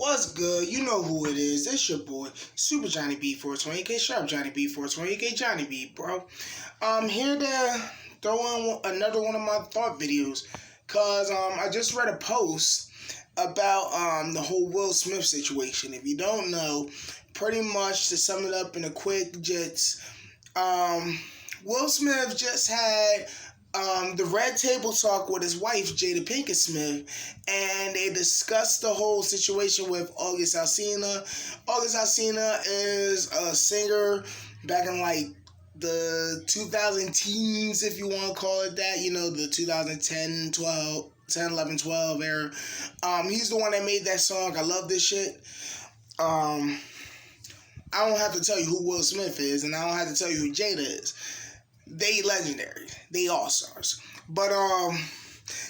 What's good? You know who it is. It's your boy, Super Johnny B 420, aka Sharp Johnny B 420, aka Johnny B, bro. I'm here to throw in another one of my thought videos, cause I just read a post about the whole Will Smith situation. If you don't know, pretty much to sum it up in a quick jits, Will Smith just had the red table talk with his wife, Jada Pickett Smith, and they discussed the whole situation with August Alsina. August Alsina is a singer back in like the 2000 teens, if you want to call it that, you know, the 2010, 11, 12 era. He's the one that made that song, I Love This Shit. I don't have to tell you who Will Smith is, and I don't have to tell you who Jada is. They legendary. They all-stars. But,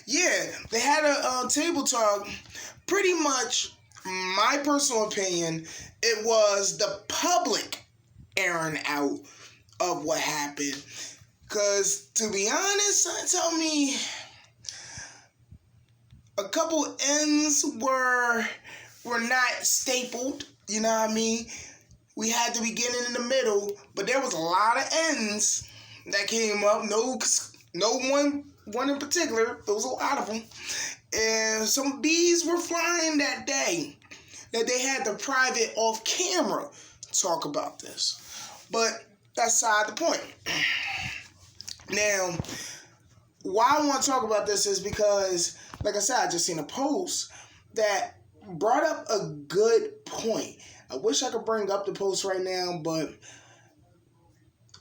yeah, they had a table talk. Pretty much, my personal opinion, it was the public airing out of what happened. Because, to be honest, son, tell me, a couple ends were not stapled. You know what I mean? We had the beginning and the middle, but there was a lot of ends that came up. No one in particular. There was a lot of them. And some bees were flying that day that they had the private off-camera talk about this. But that's side the point. Now, why I want to talk about this is because, like I said, I just seen a post that brought up a good point. I wish I could bring up the post right now, but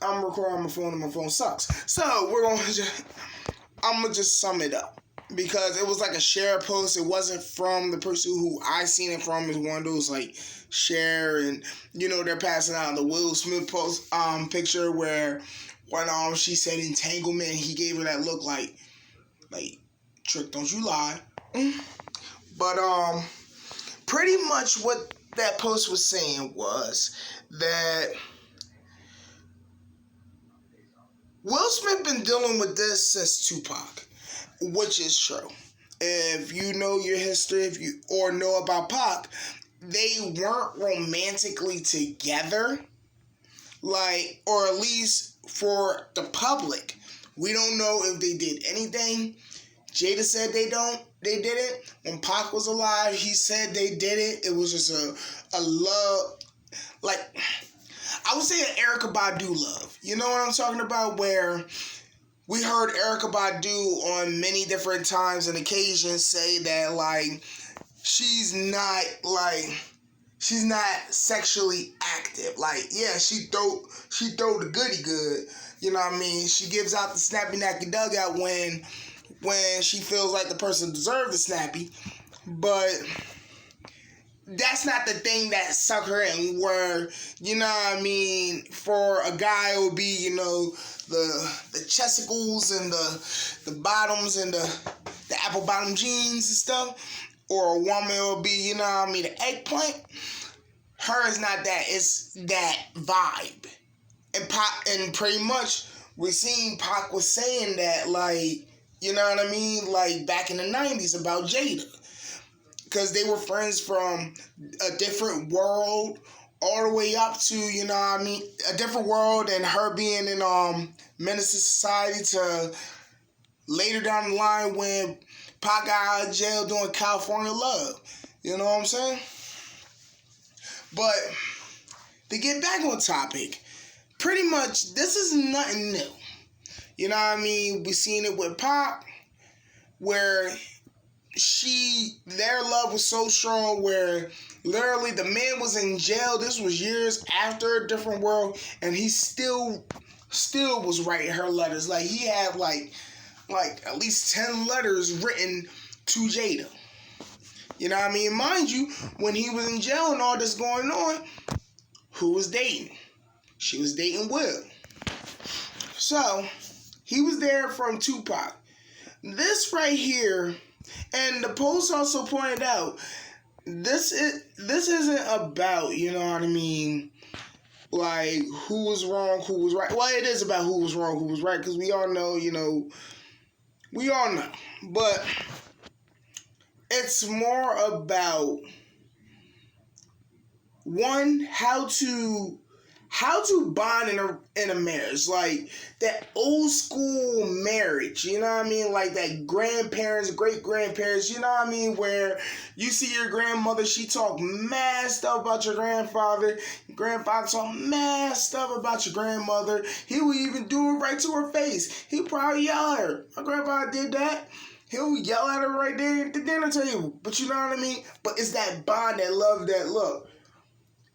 I'm recording on my phone and my phone sucks. So I'm gonna just sum it up because it was like a share post. It wasn't from the person who I seen it from. It's one of those like share, and you know they're passing out the Will Smith post picture where when she said entanglement, he gave her that look like trick, don't you lie. But pretty much what that post was saying was that Will Smith been dealing with this since Tupac, which is true. If you know your history, or know about Pac, they weren't romantically together, or at least for the public. We don't know if they did anything. Jada said they didn't. When Pac was alive, he said they did it. It was just a love, I would say an Erykah Badu love. You know what I'm talking about? Where we heard Erykah Badu on many different times and occasions say that she's not sexually active. She throw the goody good. You know what I mean? She gives out the snappy nappy dugout when she feels like the person deserves the snappy, but that's not the thing that suck her in, where, you know what I mean, for a guy it would be, you know, the chesticles and the bottoms and the apple bottom jeans and stuff, or a woman will be, you know what I mean, the eggplant. Her is not that, it's that vibe. And Pac, and pretty much we seen Pac was saying that, you know what I mean, back in the 90s about Jada. Because they were friends from a different world all the way up to, you know what I mean, a different world, and her being in Menace to Society to later down the line when Pac got out of jail doing California Love. You know what I'm saying? But to get back on topic, pretty much this is nothing new. You know what I mean? We seen it with Pac, where their love was so strong where literally the man was in jail. This was years after A Different World, and he still was writing her letters. He had at least 10 letters written to Jada. You know what I mean? Mind you, when he was in jail and all this going on, who was dating? She was dating Will. So he was there from Tupac. This right here, and the post also pointed out, this isn't about, you know what I mean, who was wrong, who was right. Well, it is about who was wrong, who was right, because we all know, but it's more about one, how to bond in a marriage, like that old school marriage, you know what I mean, like that grandparents, great grandparents, you know what I mean, where you see your grandmother, she talk mad stuff about your grandfather talk mad stuff about your grandmother, he would even do it right to her face, he probably yell at her, my grandfather did that. He'll yell at her right there at the dinner table. But you know what I mean? But it's that bond, that love, that look.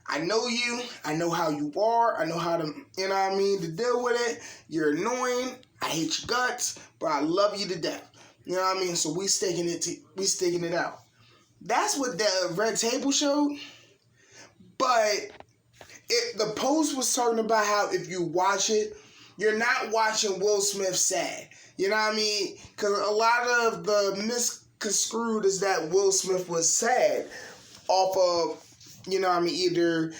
I know you. I know how you are. I know how to, you know what I mean, to deal with it. You're annoying. I hate your guts, but I love you to death. You know what I mean? So we sticking it out. That's what the Red Table showed. But the post was talking about how if you watch it, you're not watching Will Smith sad. You know what I mean? Because a lot of the misconstrued is that Will Smith was sad off of, you know what I mean, either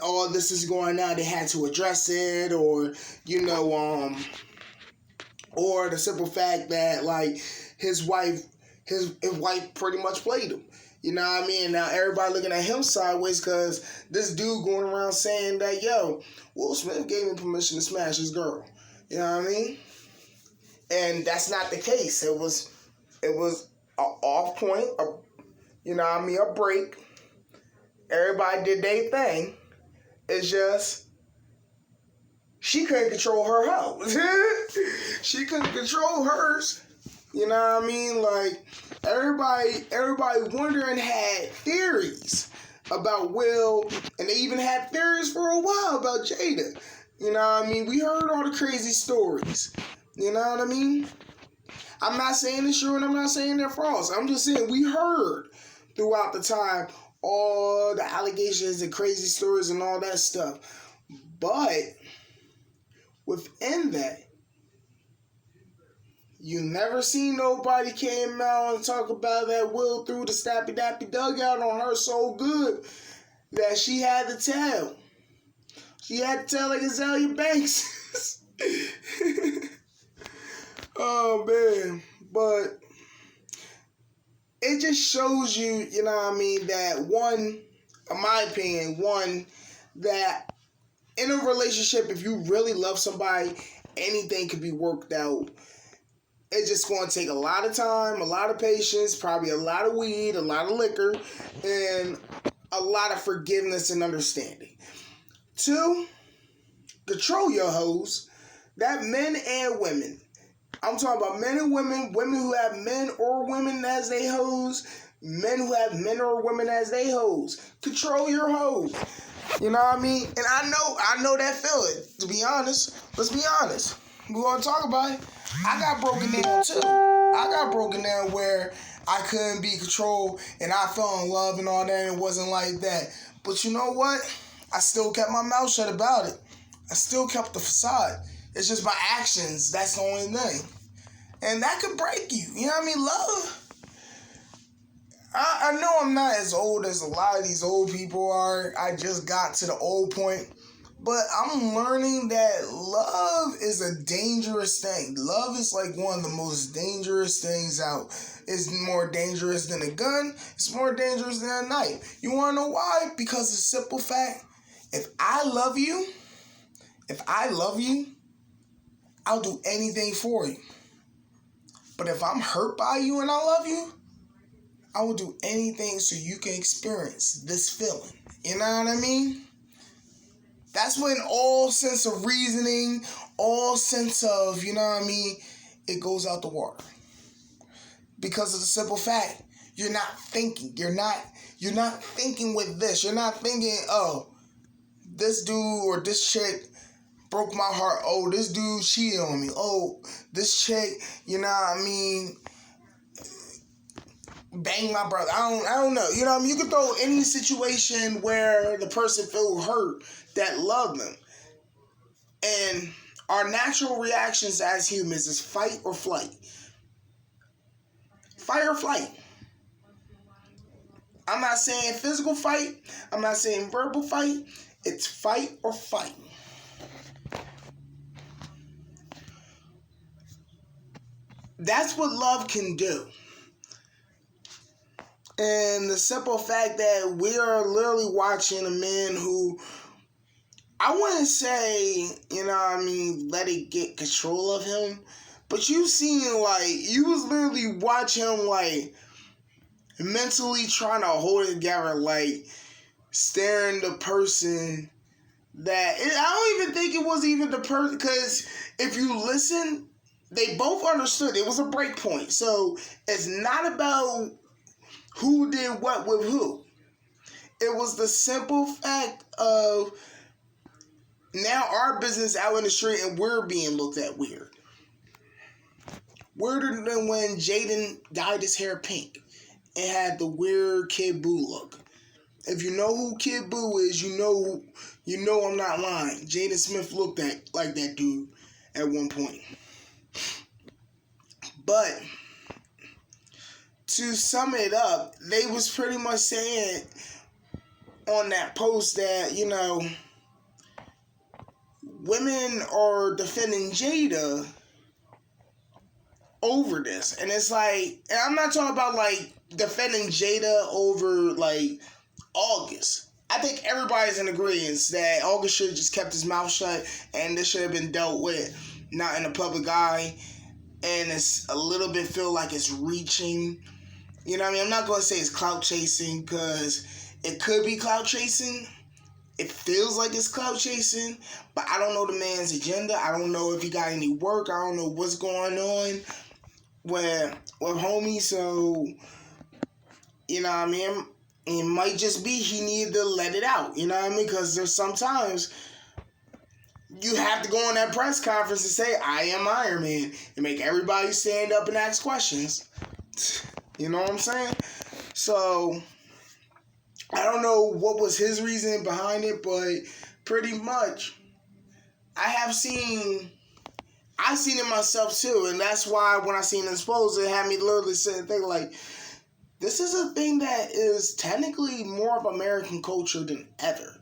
all this is going on, they had to address it, or, you know, or the simple fact that, like, his wife pretty much played him. You know what I mean? Now everybody looking at him sideways because this dude going around saying that, yo, Will Smith gave me permission to smash his girl. You know what I mean? And that's not the case. It was an off point, you know what I mean, a break. Everybody did their thing. It's just she couldn't control her house. She couldn't control hers. You know what I mean? Like everybody wondering had theories about Will, and they even had theories for a while about Jada. You know what I mean? We heard all the crazy stories. You know what I mean? I'm not saying it's true and I'm not saying they're false. I'm just saying we heard throughout the time all the allegations and crazy stories and all that stuff. But within that, you never seen nobody came out and talk about that Will threw the Stappy Dappy dugout on her so good that she had to tell. She had to tell like Azalea Banks. Oh, man. But it just shows you, you know what I mean, that one, in my opinion, that in a relationship, if you really love somebody, anything could be worked out. It's just going to take a lot of time, a lot of patience, probably a lot of weed, a lot of liquor, and a lot of forgiveness and understanding. 2, control your hoes. That men and women. I'm talking about men and women who have men or women as they hoes, men who have men or women as they hoes. Control your hoes. You know what I mean? And I know that feeling, to be honest. Let's be honest. We're going to talk about it. I got broken down too. I got broken down where I couldn't be controlled and I fell in love and all that, and it wasn't like that. But you know what? I still kept my mouth shut about it. I still kept the facade. It's just my actions. That's the only thing. And that could break you. You know what I mean? Love. I know I'm not as old as a lot of these old people are. I just got to the old point. But I'm learning that love is a dangerous thing. Love is like one of the most dangerous things out. It's more dangerous than a gun. It's more dangerous than a knife. You want to know why? Because the simple fact, if I love you, I'll do anything for you. But if I'm hurt by you and I love you, I will do anything so you can experience this feeling. You know what I mean? That's when all sense of reasoning, all sense of, you know what I mean, it goes out the water. Because of the simple fact, you're not thinking. You're not thinking with this. You're not thinking, oh, this dude or this chick broke my heart. Oh, this dude cheated on me. Oh, this chick, you know what I mean, bang my brother. I don't know. You know what I mean? You can throw any situation where the person feel hurt that love them. And our natural reactions as humans is fight or flight. Fight or flight. I'm not saying physical fight. I'm not saying verbal fight. It's fight or fight. That's what love can do. And the simple fact that we are literally watching a man who, I wouldn't say, let it get control of him, but you seen, you was literally watching him, mentally trying to hold it together, staring the person that, I don't even think it was even the person, because if you listen, they both understood it was a break point. So it's not about who did what with who. It was the simple fact of now our business out in the street and we're being looked at weird. Weirder than when Jaden dyed his hair pink and had the weird Kid Boo look. If you know who Kid Boo is, you know I'm not lying. Jaden Smith looked like that dude at one point. But to sum it up, they was pretty much saying on that post that, women are defending Jada over this. And it's and I'm not talking about defending Jada over August. I think everybody's in agreement that August should have just kept his mouth shut and this should have been dealt with, not in the public eye. And it's a little bit feel like it's reaching. You know what I mean? I'm not going to say it's clout chasing because it could be clout chasing. It feels like it's clout chasing, but I don't know the man's agenda. I don't know if he got any work. I don't know what's going on with homie. So, you know what I mean? It might just be he needed to let it out. You know what I mean? Because there's sometimes you have to go on that press conference and say, I am Iron Man, and make everybody stand up and ask questions. You know what I'm saying? So, I don't know what was his reason behind it, but pretty much, I've seen it myself too, and that's why when I seen this post, it had me literally sit and think this is a thing that is technically more of American culture than ever.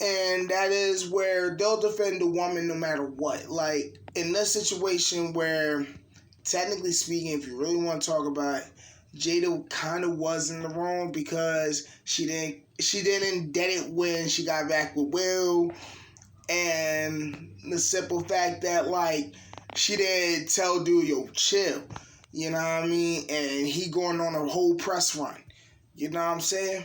And that is where they'll defend the woman no matter what. In this situation where, technically speaking, if you really want to talk about it, Jada kind of was in the wrong because she didn't dead it when she got back with Will. And the simple fact that, she didn't tell dude, yo, chill. You know what I mean? And he going on a whole press run. You know what I'm saying?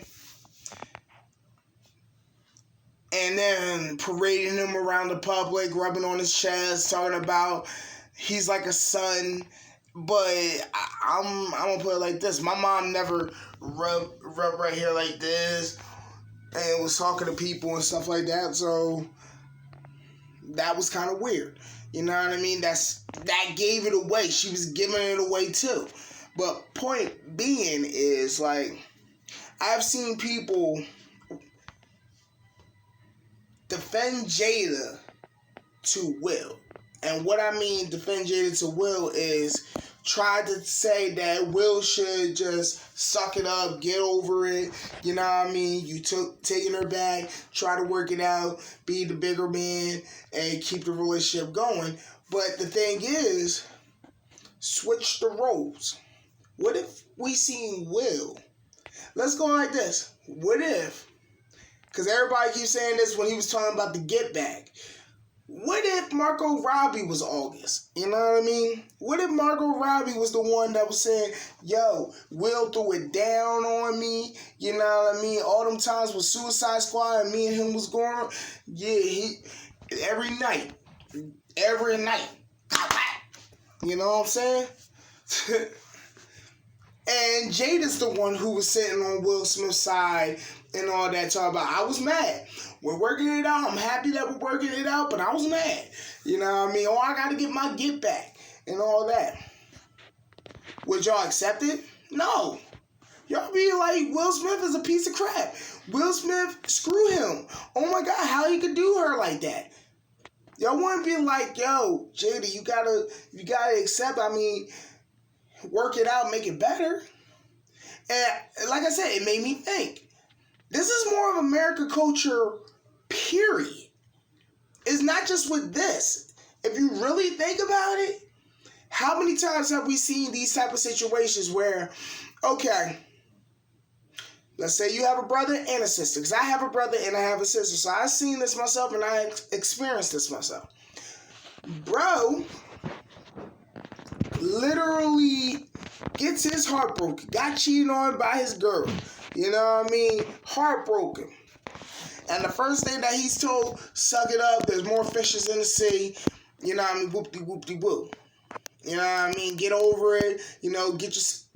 And then parading him around the public, rubbing on his chest, talking about he's like a son. But I'm gonna put it like this: my mom never rubbed right here like this, and was talking to people and stuff like that. So that was kind of weird. You know what I mean? That gave it away. She was giving it away too. But point being is I've seen people defend Jada to Will. And what I mean defend Jada to Will is try to say that Will should just suck it up, get over it. You know what I mean? You taking her back, try to work it out, be the bigger man, and keep the relationship going. But the thing is, switch the roles. What if we seen Will? Let's go like this. What if, because everybody keeps saying this when he was talking about the get back. What if Margot Robbie was August? You know what I mean? What if Margot Robbie was the one that was saying, yo, Will threw it down on me? You know what I mean? All them times with Suicide Squad and me and him was going, yeah, every night. You know what I'm saying? And Jada's the one who was sitting on Will Smith's side and all that, talking about, I was mad. We're working it out. I'm happy that we're working it out, but I was mad. You know what I mean? Oh, I got to get my get back and all that. Would y'all accept it? No. Y'all be like, Will Smith is a piece of crap. Will Smith, screw him. Oh my God, how he could do her like that? Y'all wouldn't be like, yo, Jada, you gotta accept, work it out, make it better. And like I said, it made me think. This is more of American culture, period. It's not just with this. If you really think about it, how many times have we seen these type of situations where, okay, Let's say you have a brother and a sister, because I have a brother and I have a sister, so I've seen this myself and I experienced this myself. Bro literally gets his heart broken, got cheated on by his girl, you know what I mean, heartbroken. And the first thing that he's told, suck it up, there's more fishes in the sea, you know what I mean, whoop-de-whoop-de-whoop. You know what I mean, get over it, you know,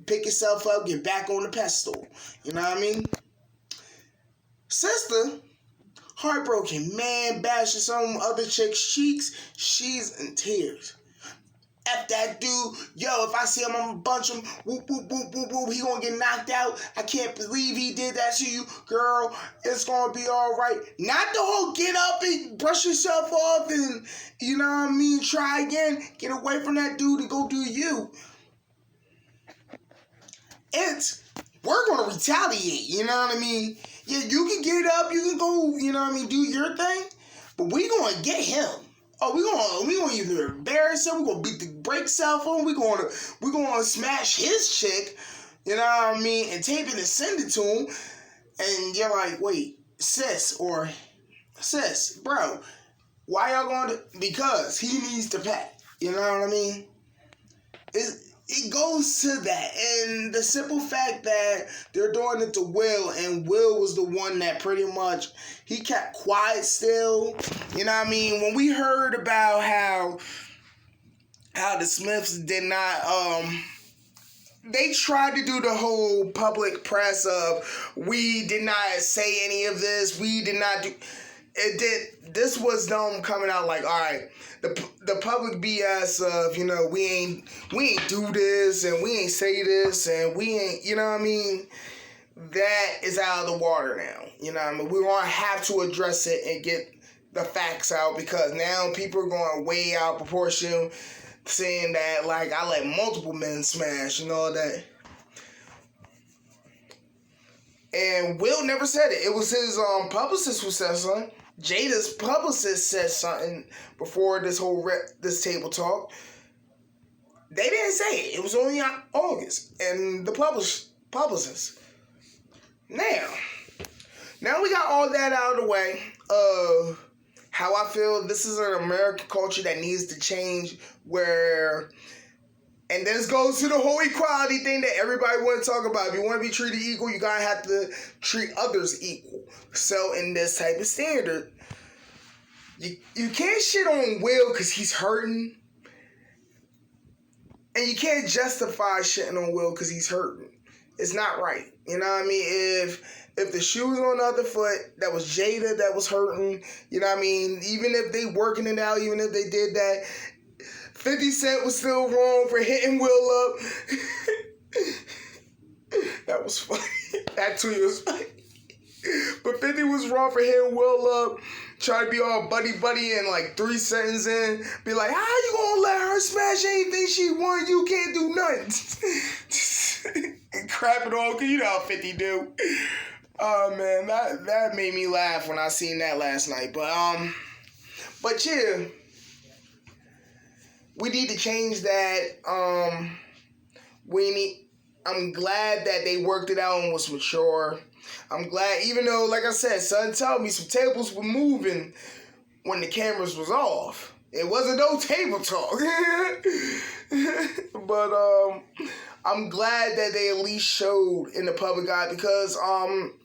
pick yourself up, get back on the pedestal, you know what I mean. Sister, heartbroken, man bashing some other chick's cheeks, she's in tears. F that dude, yo, if I see him, I'm gonna bunch him, whoop, whoop, whoop, whoop, whoop, he gonna get knocked out, I can't believe he did that to you, girl, it's gonna be alright. Not the whole get up and brush yourself off and, you know what I mean, try again, get away from that dude and go do you. It's, we're gonna retaliate, you know what I mean? Yeah, you can get up, you can go, you know what I mean, do your thing, but we gonna get him. Oh, we gonna either embarrass him, we gonna beat the brakes off him, we gonna smash his chick, you know what I mean, and tape it and send it to him, and you're like, wait, sis, bro, why y'all going to, because he needs to pay, you know what I mean? It goes to that, and the simple fact that they're doing it to Will, and Will was the one that pretty much, he kept quiet still, you know what I mean? When we heard about how the Smiths did not, they tried to do the whole public press of, we did not say any of this, we did not do, this was them coming out like, all right, the public BS of, you know, we ain't do this and we ain't say this and we ain't, you know what I mean? That is out of the water now. You know what I mean? We're going to have to address it and get the facts out, because now people are going way out of proportion, saying that, like, I let multiple men smash and all that. And Will never said it. It was his publicist who said something. Jada's publicist said something before this whole this table talk. They didn't say it. It was only on August and the publicist. Now we got all that out of the way of how I feel this is an American culture that needs to change, where, and this goes to the whole equality thing that everybody want to talk about. If you want to be treated equal, you gotta have to treat others equal. So in this type of standard, you can't shit on Will because he's hurting, and you can't justify shitting on Will because he's hurting. It's not right. You know what I mean? If the shoe was on the other foot, that was Jada that was hurting, you know what I mean? Even if they working it out, even if they did that, 50 Cent was still wrong for hitting Will up. That was funny. That tweet was funny. But 50 was wrong for hitting Will up, try to be all buddy and like 3 sentences in, be like, how you gonna let her smash anything she want? You can't do nothing. And crap it all, cause you know how 50 do. Oh man, that made me laugh when I seen that last night. But yeah, we need to change that. I'm glad that they worked it out and was mature. I'm glad, even though, like I said, son told me some tables were moving when the cameras was off. It wasn't no table talk. But I'm glad that they at least showed in the public eye, because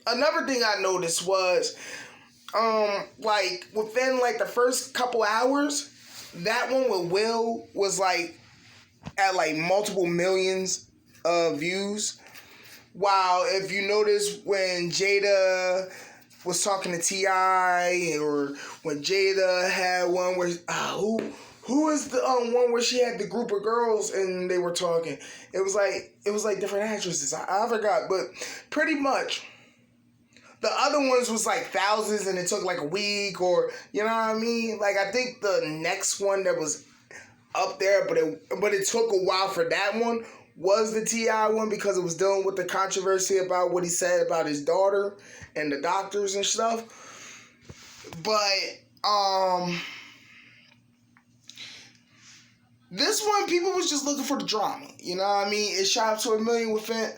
another thing I noticed was like within like the first couple hours, that one with Will was like at like multiple millions of views. While if you notice when Jada was talking to T.I., or when Jada had one where who is the one where she had the group of girls and they were talking, it was like different actresses. I forgot, but pretty much the other ones was like thousands and it took like a week, or you know what I mean? Like I think the next one that was up there, but it took a while for that one, was the T.I. one, because it was dealing with the controversy about what he said about his daughter and the doctors and stuff. But this one, people was just looking for the drama. You know what I mean? It shot up to 1 million within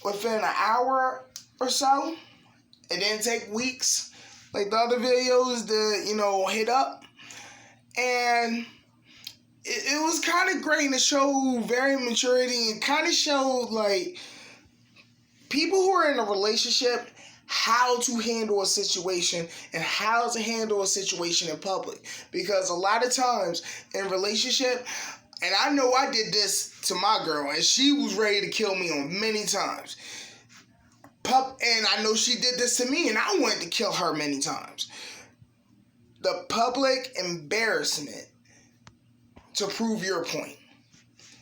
an hour. or so. It didn't take weeks like the other videos to, hit up. And it was kind of great, and it showed very maturity, and kind of showed like people who are in a relationship how to handle a situation and how to handle a situation in public. Because a lot of times in relationship, and I know I did this to my girl, and she was ready to kill me on many times. And I know she did this to me, and I wanted to kill her many times. The public embarrassment to prove your point.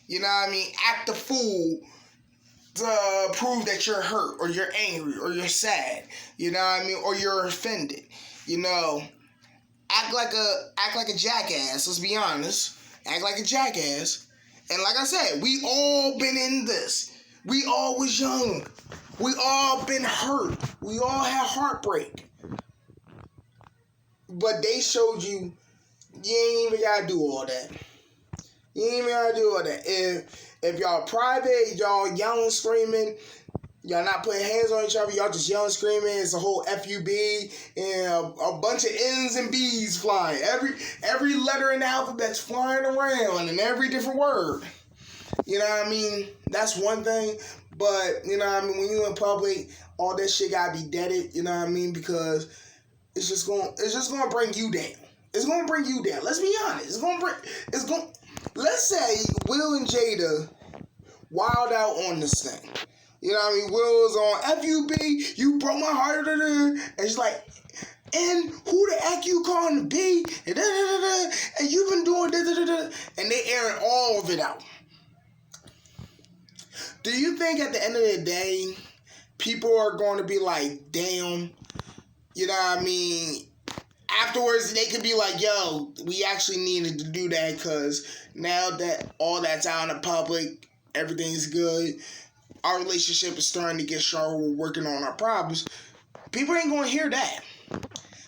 You know what I mean? Act the fool to prove that you're hurt, or you're angry, or you're sad. You know what I mean? Or you're offended. Act like a jackass. Let's be honest. Act like a jackass. And like I said, we all been in this. We all was young. We all been hurt. We all had heartbreak. But they showed you ain't even gotta do all that. You ain't even gotta do all that. If y'all private, y'all yelling, screaming, y'all not putting hands on each other, y'all just yelling, screaming, it's a whole FUB and a bunch of N's and B's flying. Every letter in the alphabet's flying around in every different word. You know what I mean? That's one thing. But, you know what I mean, when you in public, all that shit gotta be deaded, you know what I mean? Because it's just gonna bring you down. It's gonna bring you down. Let's be honest. Let's say Will and Jada wild out on this thing. You know what I mean? Will's on FUB, you broke my heart, and she's like, and who the heck you calling to be? And you've been doing and they airing all of it out. Do you think at the end of the day, people are going to be like, damn, you know what I mean? Afterwards, they could be like, yo, we actually needed to do that because now that all that's out in the public, everything's good, our relationship is starting to get stronger, we're working on our problems. People ain't going to hear that.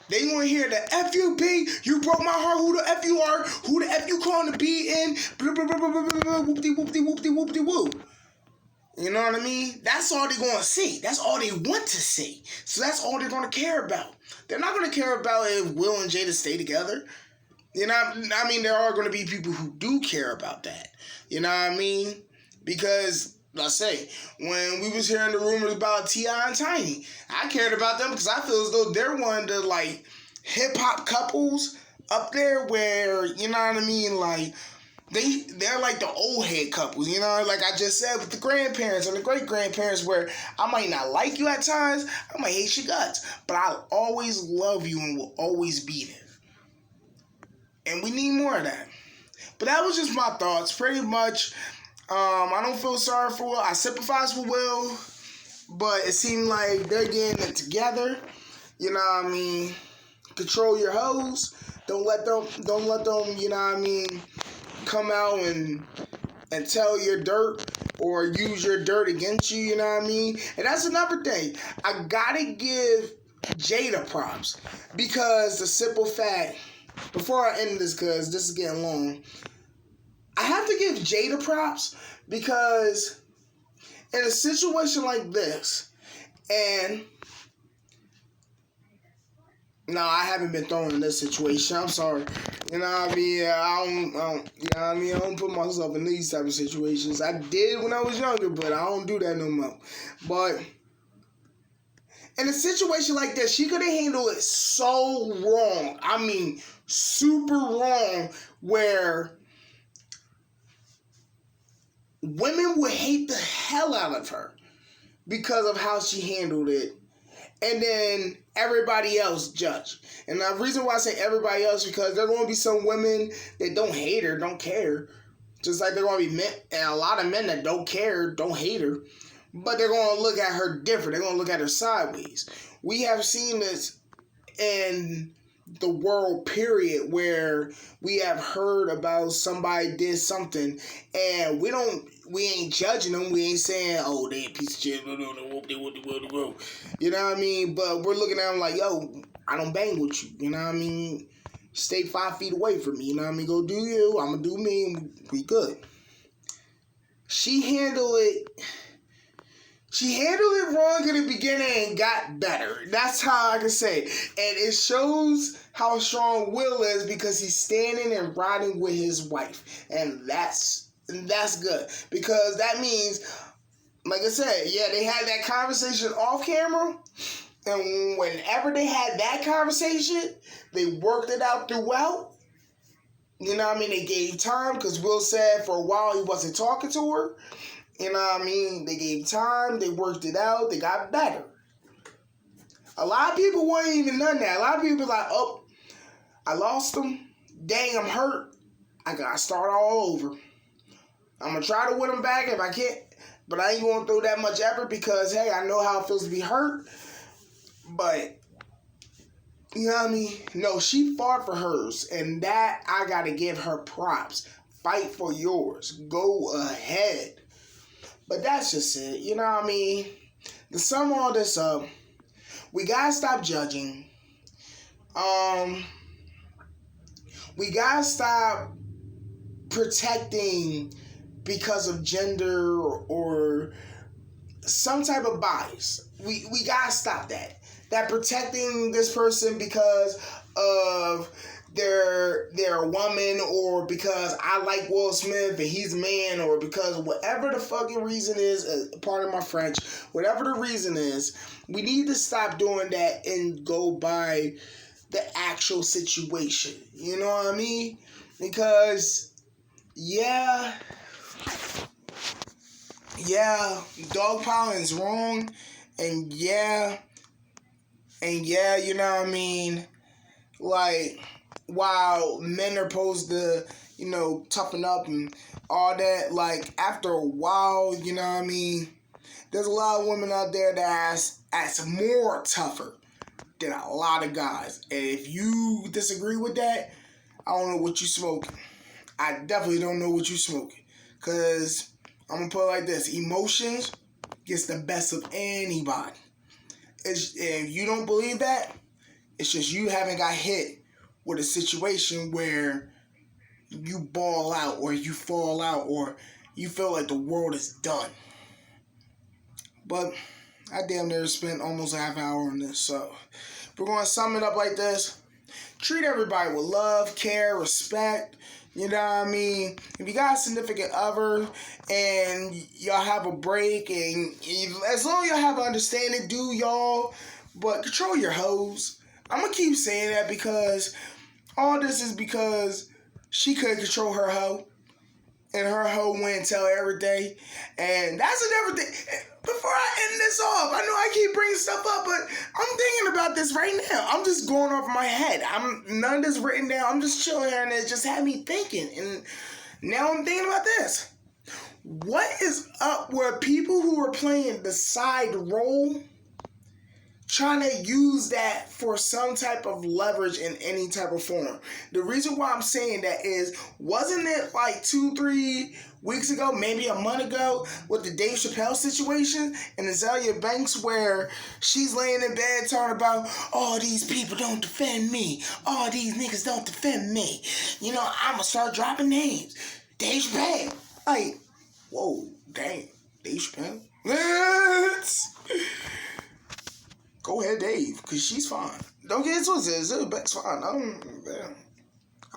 They going to hear the FUB, you broke my heart, who the F you are, who the F you calling to be in, blah, blah, blah, blah, blah, blah, blah, whoopty, whoopty, whoopty, whoopty, whoop. You know what I mean? That's all they're going to see. That's all they want to see. So that's all they're going to care about. They're not going to care about if Will and Jada stay together. You know, I mean, there are going to be people who do care about that. You know what I mean? Because, let's say, when we was hearing the rumors about T.I. and Tiny, I cared about them because I feel as though they're one of the, like, hip-hop couples up there where, you know what I mean, like, they're like the old head couples, you know, like I just said with the grandparents and the great-grandparents, where I might not like you at times, I might hate your guts, but I'll always love you and will always be there. And we need more of that. But that was just my thoughts, pretty much. I don't feel sorry for Will. I sympathize with Will, but it seemed like they're getting it together. You know what I mean? Control your hoes. Don't let them, you know what I mean, come out and tell your dirt or use your dirt against you, you know what I mean? And that's another thing. I gotta give Jada props because the simple fact, before I end this because this is getting long, I have to give Jada props because in a situation like this, and no, I haven't been thrown in this situation. I'm sorry. You know what I mean? I don't, you know what I mean? I don't put myself in these type of situations. I did when I was younger, but I don't do that no more. But in a situation like this, she could have handled it so wrong. I mean, super wrong, where women would hate the hell out of her because of how she handled it. And then everybody else judge. And the reason why I say everybody else, because there are going to be some women that don't hate her, don't care. Just like there are going to be men, and a lot of men that don't care, don't hate her. But they're going to look at her different. They're going to look at her sideways. We have seen this in the world, period, where we have heard about somebody did something, and we ain't judging them. We ain't saying, oh, they a piece of shit. You know what I mean? But we're looking at them like, yo, I don't bang with you. You know what I mean? Stay 5 feet away from me. You know what I mean? Go do you. I'm going to do me. And we good. She handled it She handled it wrong in the beginning and got better. That's how I can say it. And it shows how strong Will is because he's standing and riding with his wife. And that's good. Because that means, like I said, yeah, they had that conversation off camera. And whenever they had that conversation, they worked it out throughout. You know what I mean? They gave time because Will said for a while he wasn't talking to her. You know what I mean? They gave time. They worked it out. They got better. A lot of people weren't even done that. A lot of people like, oh, I lost him. Dang, I'm hurt. I got to start all over. I'm going to try to win him back if I can't. But I ain't going to throw that much effort because, hey, I know how it feels to be hurt. But, you know what I mean? No, she fought for hers. And that, I got to give her props. Fight for yours. Go ahead. But that's just it. You know what I mean? To sum all this up, we got to stop judging. We got to stop protecting because of gender or some type of bias. We got to stop that. That protecting this person because of they're a woman or because I like Will Smith and he's a man or because whatever the fucking reason is, pardon my French, whatever the reason is, we need to stop doing that and go by the actual situation. You know what I mean? Because, yeah, dogpiling is wrong, and yeah, you know what I mean? Like, while men are supposed to, you know, toughen up and all that, like, after a while, you know what I mean? There's a lot of women out there that act more tougher than a lot of guys. And if you disagree with that, I don't know what you smoking. I definitely don't know what you smoking. Because I'm going to put it like this. Emotions gets the best of anybody. If you don't believe that, it's just you haven't got hit with a situation where you ball out or you fall out or you feel like the world is done. But I damn near spent almost a half hour on this. So we're going to sum it up like this. Treat everybody with love, care, respect. You know what I mean? If you got a significant other and y'all have a break and as long as y'all have an understanding, do y'all. But control your hoes. I'm going to keep saying that because all this is because she couldn't control her hoe. And her hoe went and tell everything. And that's another thing. Before I end this off, I know I keep bringing stuff up, but I'm thinking about this right now. I'm just going off my head. None of this written down. I'm just chilling here and it just had me thinking. And now I'm thinking about this. What is up with people who are playing the side role trying to use that for some type of leverage in any type of form? The reason why I'm saying that is, wasn't it like 2-3 weeks ago, maybe a month ago, with the Dave Chappelle situation and Azalea Banks where she's laying in bed talking about, all these people don't defend me. All these niggas don't defend me. You know, I'm going to start dropping names. Dave Chappelle. Like, whoa, dang. Dave Chappelle? Go ahead, Dave, because she's fine. Don't get it twisted. Azalea Banks fine.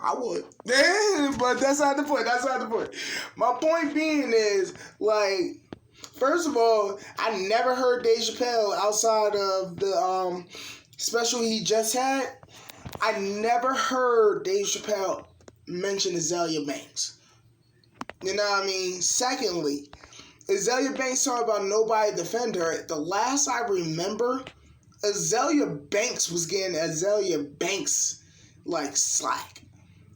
I would. But that's not the point. My point being is, like, first of all, I never heard Dave Chappelle outside of the special he just had. I never heard Dave Chappelle mention Azalea Banks. You know what I mean? Secondly, Azalea Banks talking about nobody defend her. The last I remember, Azalea Banks was getting Azalea Banks, like, slack.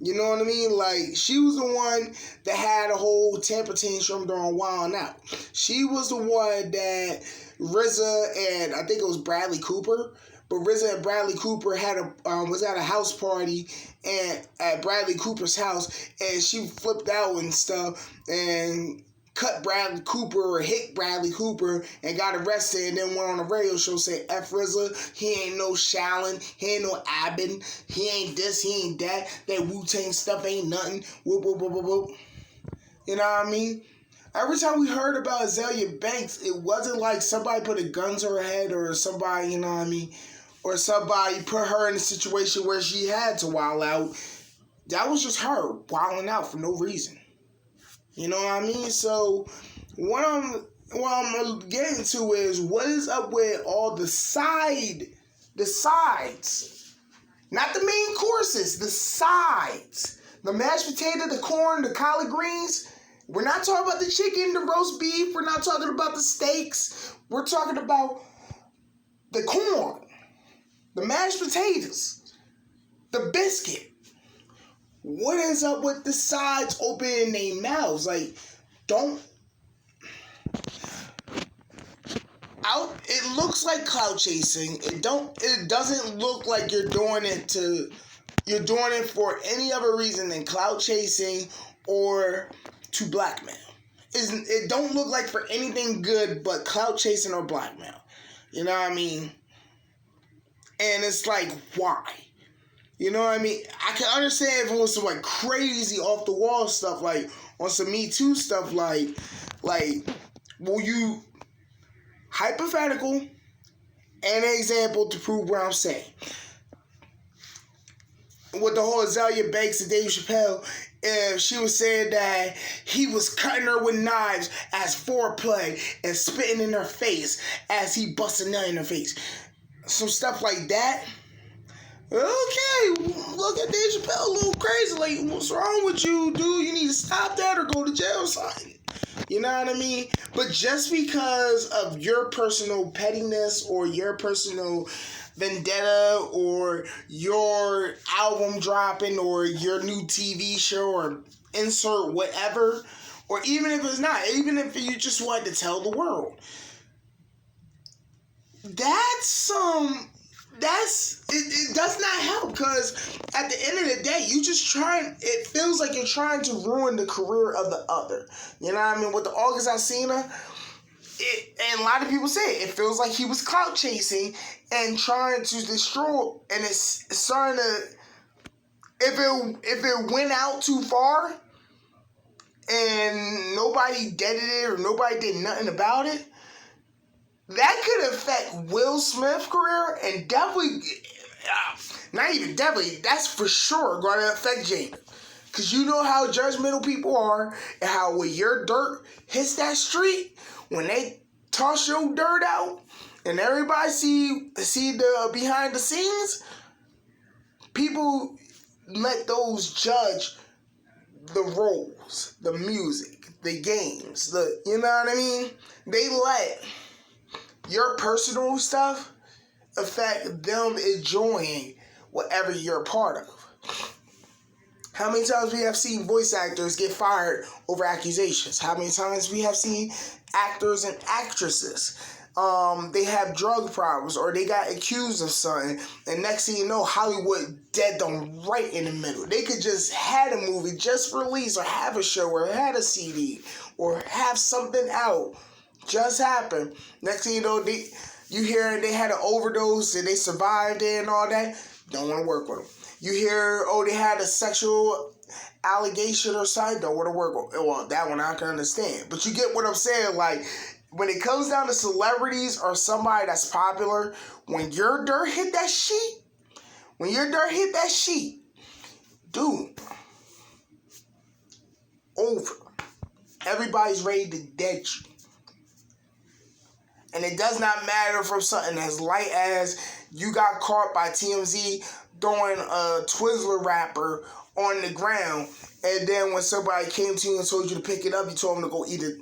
You know what I mean? Like, she was the one that had a whole temper tantrum during Wild 'N Out. She was the one that RZA and I think it was Bradley Cooper, but RZA and Bradley Cooper had was at a house party and at Bradley Cooper's house, and she flipped out and stuff and cut Bradley Cooper or hit Bradley Cooper and got arrested, and then went on a radio show saying F RZA, he ain't no Shallon, he ain't no Abbott, he ain't this, he ain't that Wu-Tang stuff ain't nothing, whoop, whoop, whoop, whoop, whoop. You know what I mean? Every time we heard about Azalea Banks, it wasn't like somebody put a gun to her head or somebody, you know what I mean, or somebody put her in a situation where she had to wild out. That was just her wilding out for no reason. You know what I mean? So what I'm getting to is what is up with all the sides, not the main courses, the sides, the mashed potato, the corn, the collard greens. We're not talking about the chicken, the roast beef. We're not talking about the steaks. We're talking about the corn, the mashed potatoes, the biscuit. What is up with the sides opening their mouths? Like, don't. It looks like clout chasing. It doesn't look like you're doing it for any other reason than clout chasing or to blackmail. It don't look like for anything good but clout chasing or blackmail. You know what I mean? And it's like, why? You know what I mean? I can understand if it was some like crazy off the wall stuff, like on some Me Too stuff, like, will you hypothetical and an example to prove what I'm saying? With the whole Azalea Banks and Dave Chappelle, if she was saying that he was cutting her with knives as foreplay and spitting in her face as he busted a nut in her face. Some stuff like that. Okay, look at Dave Chappelle a little crazy. Like, what's wrong with you, dude? You need to stop that or go to jail or something. You know what I mean? But just because of your personal pettiness or your personal vendetta or your album dropping or your new TV show or insert whatever, or even if it's not, even if you just want to tell the world, it does not help, because at the end of the day, it feels like you're trying to ruin the career of the other. You know what I mean? With the August Jada, and a lot of people say it feels like he was clout chasing and trying to destroy, and it's starting to, if it went out too far and nobody deaded it or nobody did nothing about it, that could affect Will Smith's career, and definitely, not even definitely, that's for sure going to affect Jada. Because you know how judgmental people are, and how when your dirt hits that street, when they toss your dirt out, and everybody see the behind the scenes, people let those judge the roles, the music, the games, you know what I mean? They let your personal stuff affect them enjoying whatever you're a part of. How many times we have seen voice actors get fired over accusations? How many times we have seen actors and actresses, they have drug problems or they got accused of something, and next thing you know, Hollywood dead them right in the middle. They could just had a movie just released, or have a show, or had a CD, or have something out just happened. Next thing you know, you hear they had an overdose and they survived it and all that. Don't want to work with them. You hear, they had a sexual allegation or something. Don't want to work with them. Well, that one I can understand. But you get what I'm saying. Like, when it comes down to celebrities or somebody that's popular, when your dirt hit that sheet, dude, over. Everybody's ready to dead you. And it does not matter from something as light as you got caught by TMZ throwing a Twizzler wrapper on the ground, and then when somebody came to you and told you to pick it up, you told them to go eat a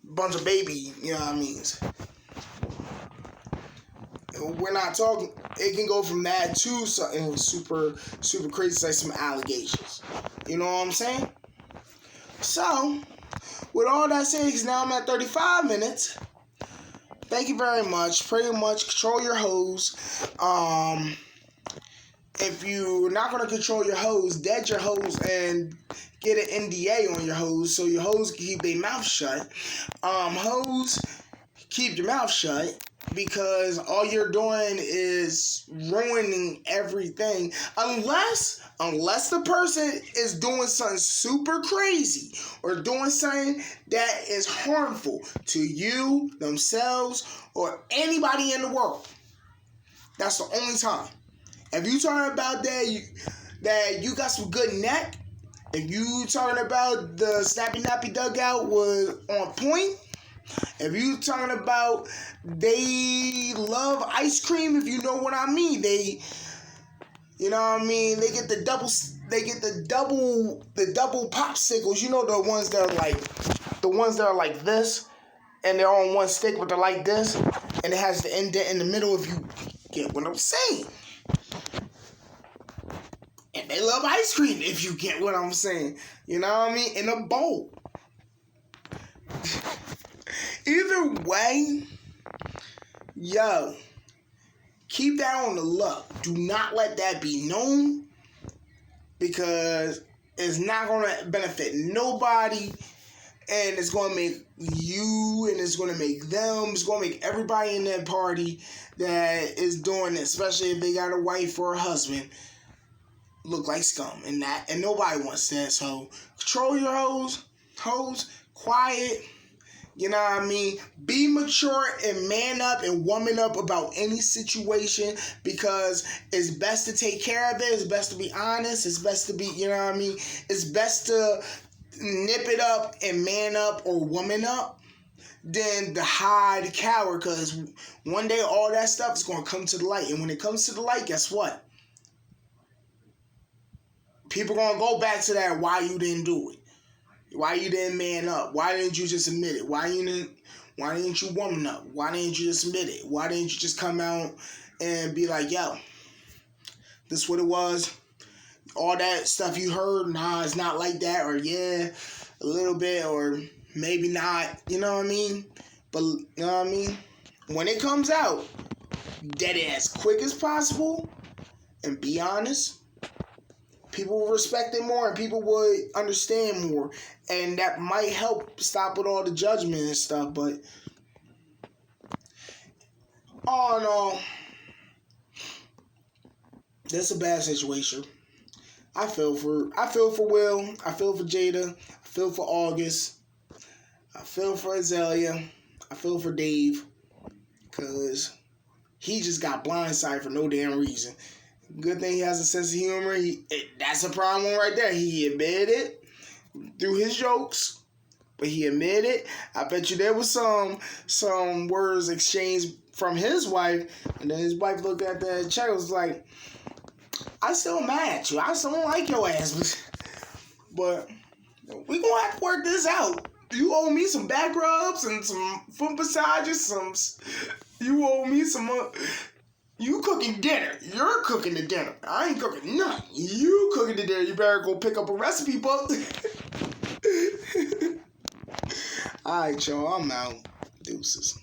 bunch of baby, you know what I mean? We're not talking, it can go from that to something super, super crazy, like some allegations. You know what I'm saying? So, with all that said, because now I'm at 35 minutes. Thank you very much. Pretty much control your hose. If you're not going to control your hose, dead your hose and get an NDA on your hose so your hose can keep their mouth shut. Hose, keep your mouth shut, because all you're doing is ruining every everything unless the person is doing something super crazy or doing something that is harmful to you, themselves, or anybody in the world. That's the only time. If you talking about that you got some good neck, if you talking about the snappy nappy dugout was on point, if you talking about they love ice cream, if you know what I mean, they get the double popsicles, you know, the ones that are like this, and they're on one stick, but they're like this, and it has the indent in the middle, if you get what I'm saying. And they love ice cream, if you get what I'm saying. You know what I mean? In a bowl. Either way, yo, keep that on the low. Do not let that be known, because it's not going to benefit nobody, and it's going to make you, and it's going to make them, it's going to make everybody in that party that is doing it, especially if they got a wife or a husband, look like scum, and nobody wants that. So control your hoes, quiet. You know what I mean? Be mature and man up and woman up about any situation, because it's best to take care of it. It's best to be honest. It's best to be, you know what I mean? It's best to nip it up and man up or woman up than to hide, cower, because one day all that stuff is going to come to the light. And when it comes to the light, guess what? People going to go back to that, why you didn't do it. Why you didn't man up? Why didn't you just admit it? Why didn't you woman up? Why didn't you just admit it? Why didn't you just come out and be like, yo, this what it was? All that stuff you heard, nah, it's not like that, or yeah, a little bit, or maybe not, you know what I mean? But, you know what I mean? When it comes out, get it as quick as possible and be honest. People will respect it more, and people would understand more, and that might help stop with all the judgment and stuff. But all in all, that's a bad situation. I feel for Will. I feel for Jada. I feel for August. I feel for Azalea. I feel for Dave, because he just got blindsided for no damn reason. Good thing he has a sense of humor. That's a problem right there. He admitted it through his jokes, but he admitted it. I bet you there was some words exchanged from his wife, and then his wife looked at the check and was like, I still mad at you. I still don't like your ass. But we gonna have to work this out. You owe me some back rubs and some foot massages. You owe me some... You cooking dinner. You're cooking the dinner. I ain't cooking nothing. You cooking the dinner. You better go pick up a recipe book. Alright, y'all. I'm out. Deuces.